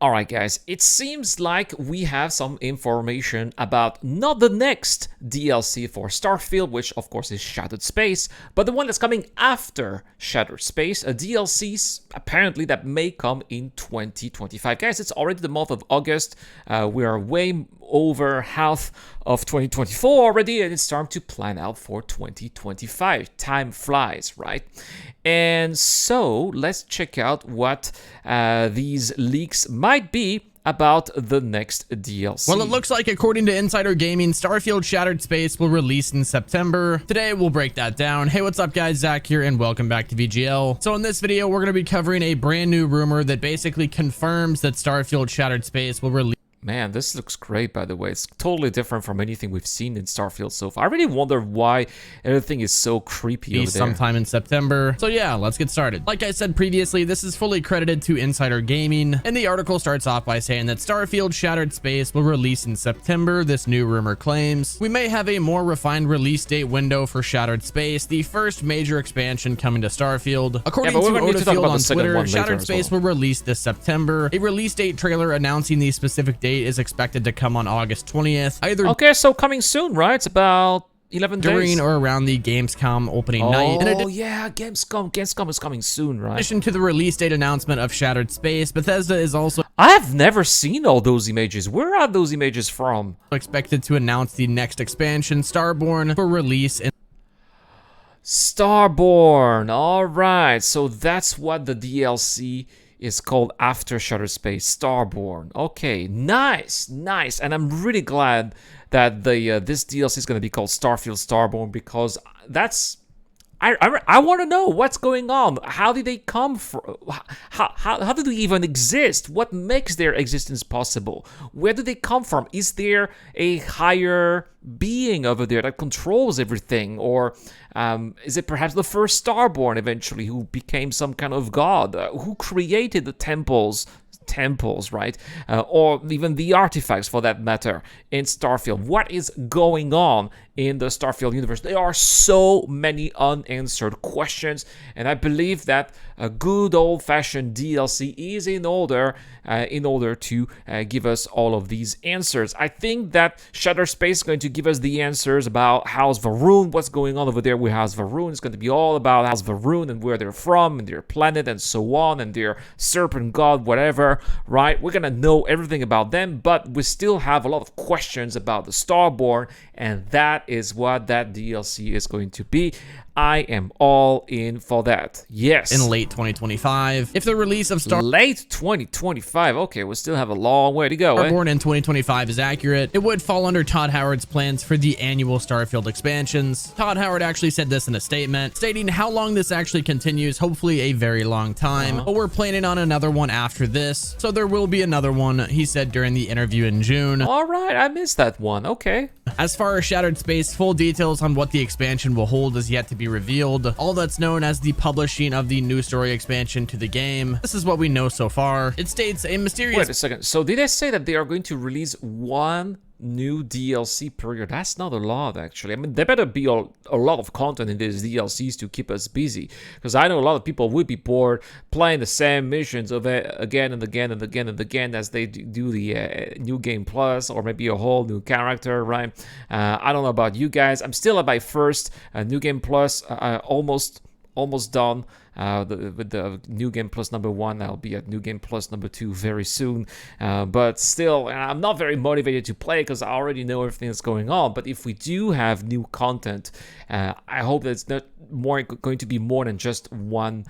Alright guys, it seems like we have some information about not the next DLC for Starfield, which of course is Shattered Space, but the one that's coming after Shattered Space, a DLC apparently that may come in 2025. Guys, it's already the month of August, we are way over half of 2024 already, and it's time to plan out for 2025. Time flies, right? And so let's check out what these leaks might be about the next DLC. Well, it looks like, according to Insider Gaming, Starfield Shattered Space will release in September. Today, we'll break that down. Hey, what's up, guys? Zach here, and welcome back to VGL. So in this video, we're going to be covering a brand new rumor that basically confirms that Starfield Shattered Space will release. Man, this looks great, by the way. It's totally different from anything we've seen in Starfield so far. I really wonder why everything is so creepy over there. Sometime in September. So yeah, let's get started. Like I said previously, this is fully credited to Insider Gaming, and the article starts off by saying that Starfield Shattered Space will release in September. This new rumor claims we may have a more refined release date window for Shattered Space, the first major expansion coming to Starfield. According to Odafield on Twitter, Shattered Space will release this September. A release date trailer announcing the specific date is expected to come on August 20th. Okay, so coming soon, right? It's about 11 days. During or around the Gamescom opening night. Oh, yeah, Gamescom is coming soon, right? In addition to the release date announcement of Shattered Space, Bethesda is also I have never seen all those images. Where are those images from? expected to announce the next expansion, Starborn, for release in Starborn. All right, so that's what the DLC is called after Shattered Space, Starborn. Okay, nice, and I'm really glad that the this DLC is going to be called Starfield Starborn, because that's I want to know what's going on. How did they come from? How did they even exist? What makes their existence possible? Where do they come from? Is there a higher being over there that controls everything? Or is it perhaps the first Starborn eventually who became some kind of god? Who created the temples, right? Or even the artifacts, for that matter, in Starfield? What is going on in the Starfield universe? There are so many unanswered questions, and I believe that a good old-fashioned DLC is in order to give us all of these answers. I think that Shattered Space is going to give us the answers about House Va'ruun, what's going on over there with House Va'ruun. It's going to be all about House Va'ruun and where they're from and their planet and so on, and their serpent god, whatever, right? We're going to know everything about them, but we still have a lot of questions about the Starborn, and that is what that DLC is going to be. I am all in for that. Yes. In late 2025. If the release of Late 2025. Okay, we still have a long way to go. Starborn in 2025 is accurate, it would fall under Todd Howard's plans for the annual Starfield expansions. Todd Howard actually said this in a statement, stating how long this actually continues, hopefully a very long time, but we're planning on another one after this, so there will be another one, he said during the interview in June. All right, I missed that one. Okay. As far as Shattered Space, full details on what the expansion will hold is yet to be revealed. All that's known as the publishing of the new story expansion to the game. This is what we know so far. It states a mysterious... Wait a second. So did they say that they are going to release one new DLC per year? That's not a lot, actually. I mean, there better be a lot of content in these DLCs to keep us busy, because I know a lot of people would be bored playing the same missions of it again and again and again and again as they do the New Game Plus, or maybe a whole new character, right? I don't know about you guys. I'm still at my first New Game Plus, almost done. With the New Game Plus number 1, I'll be at New Game Plus number 2 very soon, but still, I'm not very motivated to play because I already know everything that's going on. But if we do have new content, I hope that it's not going to be more than just one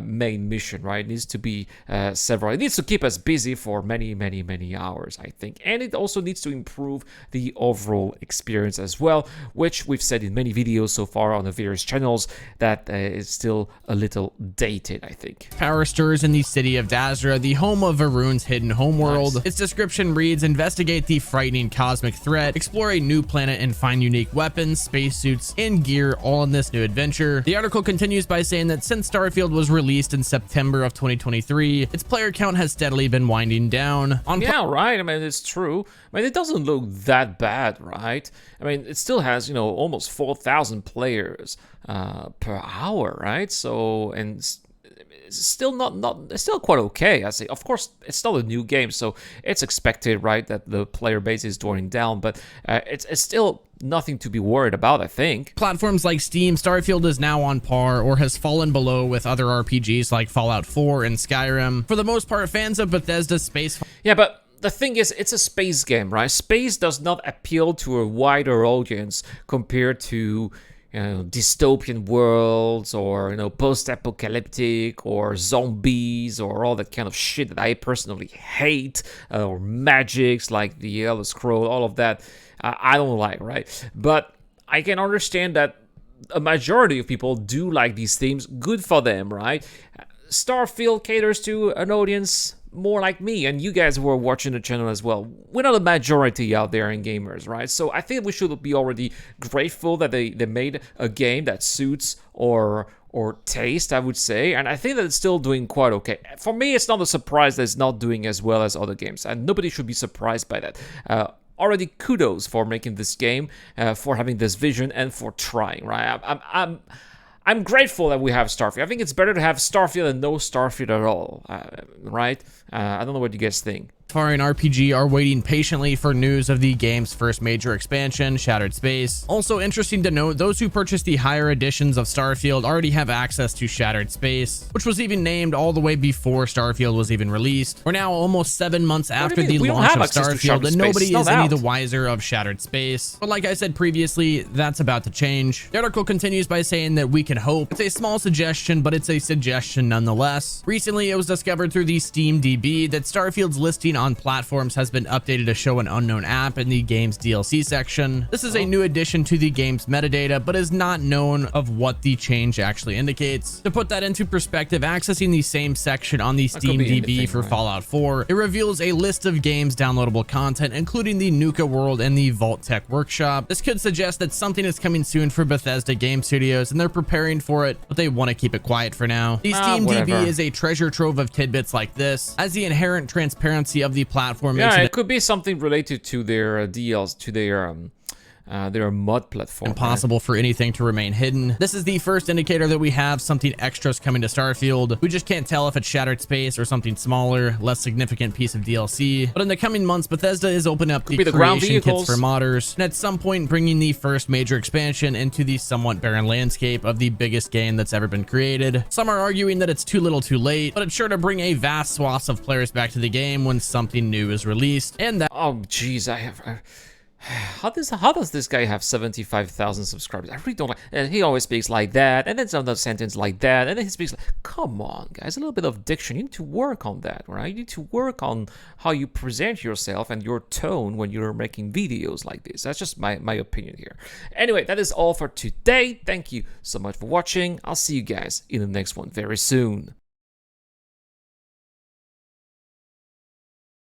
main mission, right? It needs to be several. It needs to keep us busy for many hours, I think, and it also needs to improve the overall experience as well, which we've said in many videos so far on the various channels that is still a little dated, I think. Power stirs in the city of Dazra, the home of Va'ruun's hidden homeworld. Nice. Its description reads, investigate the frightening cosmic threat, explore a new planet, and find unique weapons, spacesuits, and gear, all in this new adventure. The article continues by saying that since Starfield was released in September of 2023, its player count has steadily been winding down. Yeah, right. I mean, it's true. I mean, it doesn't look that bad, right? I mean, it still has, almost 4,000 players per hour, right? So, and it's still it's still quite okay. I say, of course, it's still a new game, so it's expected, right, that the player base is going down, but it's still nothing to be worried about, I think. Platforms like Steam, Starfield is now on par or has fallen below with other RPGs like Fallout 4 and Skyrim. For the most part, fans of Bethesda's space... Yeah, but the thing is, it's a space game, right? Space does not appeal to a wider audience compared to, dystopian worlds or, post-apocalyptic or zombies or all that kind of shit that I personally hate, or magics like the Elder Scroll, all of that. I don't like, right? But I can understand that a majority of people do like these themes. Good for them, right? Starfield caters to an audience more like me and you guys who are watching the channel as well. We're not a majority out there in gamers, right? So I think we should be already grateful that they made a game that suits or taste, I would say, and I think that it's still doing quite okay. For me, it's not a surprise that it's not doing as well as other games, and nobody should be surprised by that. Already kudos for making this game, for having this vision, and for trying, right? I'm grateful that we have Starfield. I think it's better to have Starfield than no Starfield at all, right? I don't know what you guys think. Foreign RPG are waiting patiently for news of the game's first major expansion, Shattered Space. Also interesting to note, those who purchased the higher editions of Starfield already have access to Shattered Space, which was even named all the way before Starfield was even released. We're now almost 7 months after the launch of Starfield, and nobody is any the wiser of Shattered Space. But like I said previously, that's about to change. The article continues by saying that we can hope. It's a small suggestion, but it's a suggestion nonetheless. Recently, it was discovered through the Steam DB that Starfield's listing on platforms has been updated to show an unknown app in the game's DLC section. This is a new addition to the game's metadata, but is not known of what the change actually indicates. To put that into perspective, accessing the same section on the Steam DB for Fallout 4, it reveals a list of games downloadable content, including the Nuka World and the Vault Tech Workshop. This could suggest that something is coming soon for Bethesda Game Studios, and they're preparing for it, but they want to keep it quiet for now. The Steam DB is a treasure trove of tidbits like this, as the inherent transparency of the platform makes it could be something related to their DLs, to their mod platform. Impossible for anything to remain hidden. This is the first indicator that we have something extra's coming to Starfield. We just can't tell if it's Shattered Space or something smaller, less significant piece of DLC. But in the coming months, Bethesda is opening up the creation kits for modders, and at some point bringing the first major expansion into the somewhat barren landscape of the biggest game that's ever been created. Some are arguing that it's too little too late, but it's sure to bring a vast swath of players back to the game when something new is released. And that— oh jeez, how does this guy have 75,000 subscribers? I really don't like. And he always speaks like that, and then another sentence like that, and then he speaks like, come on, guys, a little bit of diction. You need to work on that, right? You need to work on how you present yourself and your tone when you're making videos like this. That's just my opinion here. Anyway, that is all for today. Thank you so much for watching. I'll see you guys in the next one very soon.